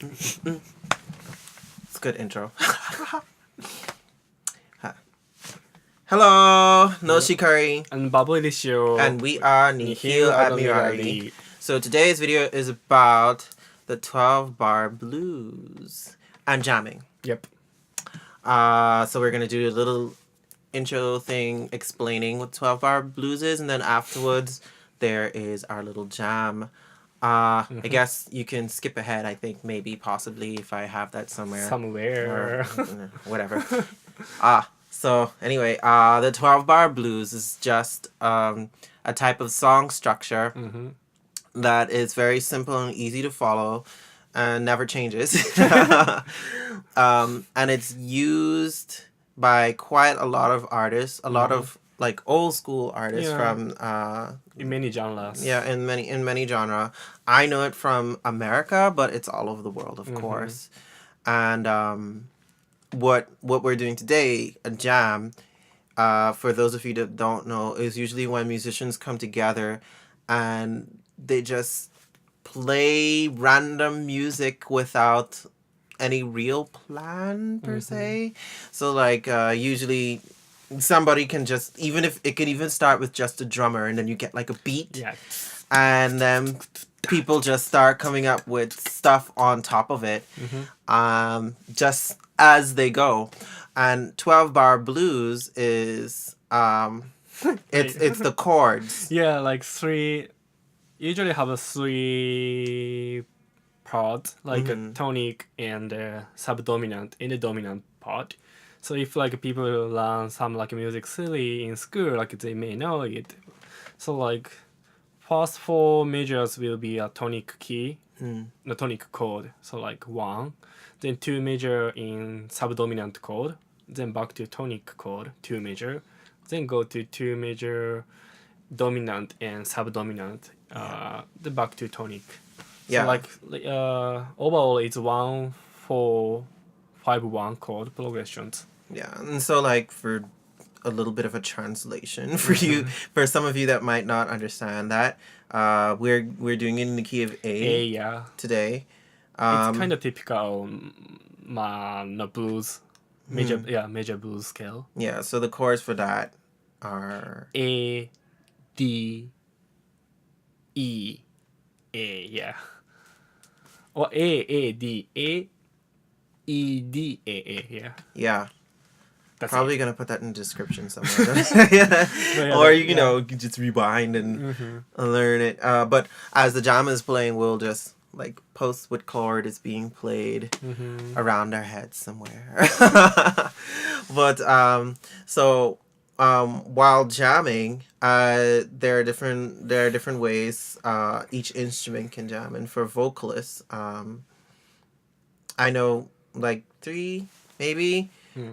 It's a good intro. Hello, Noshi Curry. And Vabo this show. And we are Nihil Admirari. So today's video is about the 12-bar blues and jamming. Yep. So we're going to do a little intro thing explaining what 12-bar blues is, and then afterwards there is our little jam. I guess you can skip ahead, I think, maybe, possibly, if I have that somewhere. Somewhere. Or, whatever. So anyway, the 12-bar blues is just a type of song structure that is very simple and easy to follow and never changes. And it's used by quite a lot of artists, a lot of like old school artists from in many genres. Yeah, in many genre. I know it from America, but it's all over the world, of course. And what we're doing today, a jam, for those of you that don't know, is usually when musicians come together and they just play random music without any real plan per se. So like usually somebody can just, even if it could even start with just a drummer and then you get like a beat, and then people just start coming up with stuff on top of it, just as they go. And 12-bar blues is it's the chords. Yeah, like usually have a three part, like a tonic and a subdominant in the dominant part. So if like people learn some like music theory in school, like they may know it. So like first four measures will be a tonic key, the tonic chord. So like 1, then 2 measure in subdominant chord, then back to tonic chord, 2 measure, then go to 2 measure dominant and subdominant, then back to tonic. Yeah. So like overall it's 1 4 5 1 chord progressions. Yeah, and so like for a little bit of a translation for you, for some of you that might not understand that, we're doing it in the key of A, today. It's kind of typical blues, major blues scale. Yeah, so the chords for that are A, D, E, A, or A, D, A, E, D, A, Yeah. That's probably going to put that in the description somewhere. Or, you know, you can just rewind and learn it. But as the jam is playing, we'll just like post what chord is being played around our heads somewhere. But while jamming, there are different ways each instrument can jam. And for vocalists, I know like 3 maybe.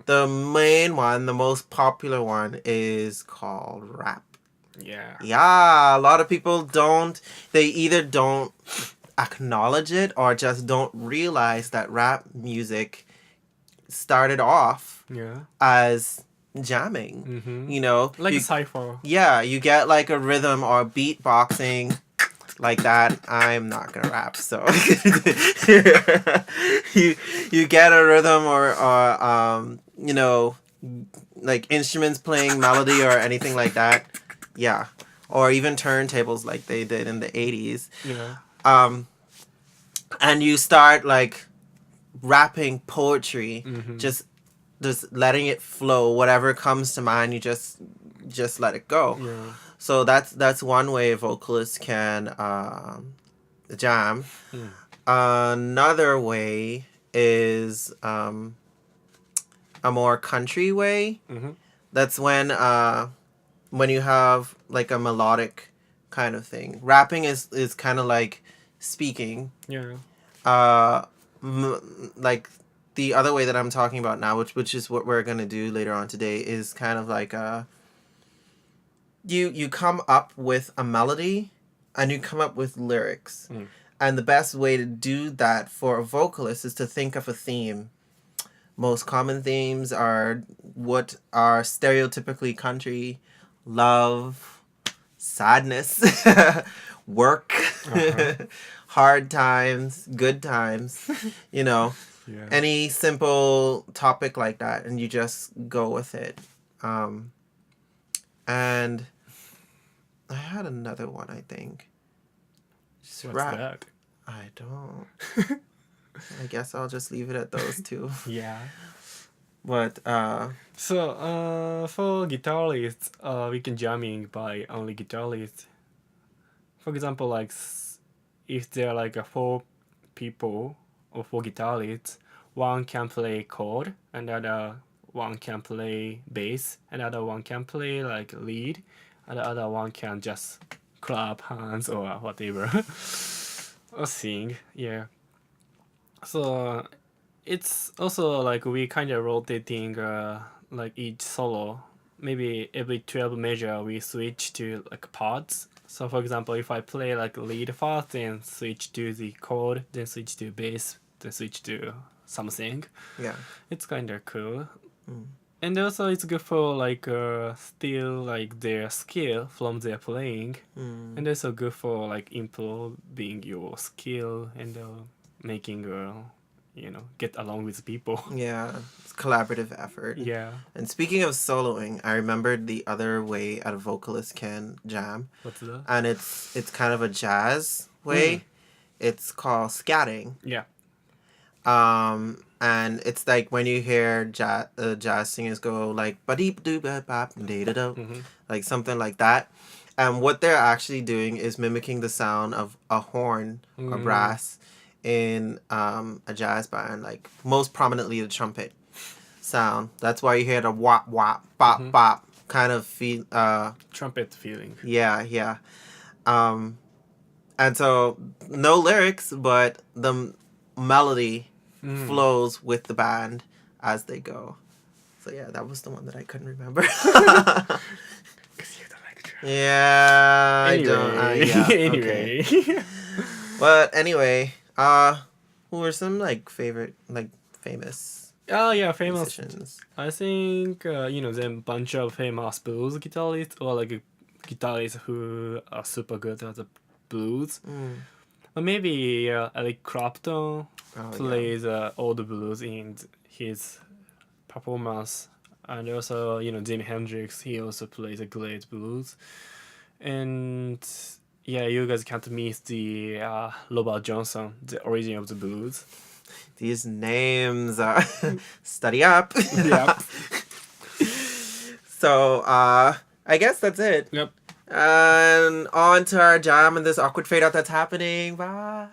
The main one, the most popular one, is called rap. Yeah, a lot of people they either don't acknowledge it or just don't realize that rap music started off as jamming. You know, like a cypher. Yeah, you get like a rhythm or beatboxing like that. I'm not gonna rap, so you get a rhythm or you know, like instruments playing melody or anything like that. Yeah, or even turntables like they did in the 80s. And you start like rapping poetry, just letting it flow. Whatever comes to mind, you just let it go. So that's one way vocalists can jam. Another way is a more country way. That's when you have like a melodic kind of thing. Rapping is kind of like speaking. Like the other way that I'm talking about now, which is what we're gonna do later on today, is kind of like you come up with a melody and you come up with lyrics. And the best way to do that for a vocalist is to think of a theme. Most common themes are what are stereotypically country: love, sadness, work, hard times, good times, you know, Yeah. any simple topic like that, and you just go with it. And I had another one, I think. What's that? I don't. I guess I'll just leave it at those two. Yeah. But So for guitarists, we can jamming by only guitarists. For example, like if there are like 4 people or 4 guitarists, one can play chord, another one can play bass, another one can play like lead, and the other one can just clap hands or whatever or sing. Yeah. So it's also like we kind of rotating like each solo. Maybe every 12 measure we switch to like parts. So for example, if I play like lead first, then switch to the chord, then switch to bass, then switch to something. yeah. It's kind of cool. Mm. And also it's good for like still like their skill from their playing, and also good for like improving your skill and making get along with people. Yeah, it's collaborative effort. Yeah. And speaking of soloing, I remembered the other way a vocalist can jam, What's that? and it's kind of a jazz way. It's called scatting. Yeah. And it's like when you hear jazz singers go like ba deep doo ba bop da da do, like something like that. And what they're actually doing is mimicking the sound of a horn or brass in a jazz band, like most prominently the trumpet sound. That's why you hear the wop wop bop bop kind of feel. Trumpet feeling. Yeah. And so no lyrics, but the melody flows with the band as they go. So yeah, that was the one that I couldn't remember. Because you're the lecturer. Yeah, Anyway. I don't. Yeah, Anyway. okay. But anyway, who are some like favorite like famous Oh yeah, famous. musicians? I think them bunch of famous blues guitarists or like guitarists who are super good at the blues. Or maybe Eric Clapton plays all the blues in his performance, and also Jimi Hendrix, he also plays a great blues, and yeah, you guys can't miss the Robert Johnson, the origin of the blues. These names are study up. Yep. So I guess that's it. Yep. And on to our jam and this awkward fade out that's happening. Bye.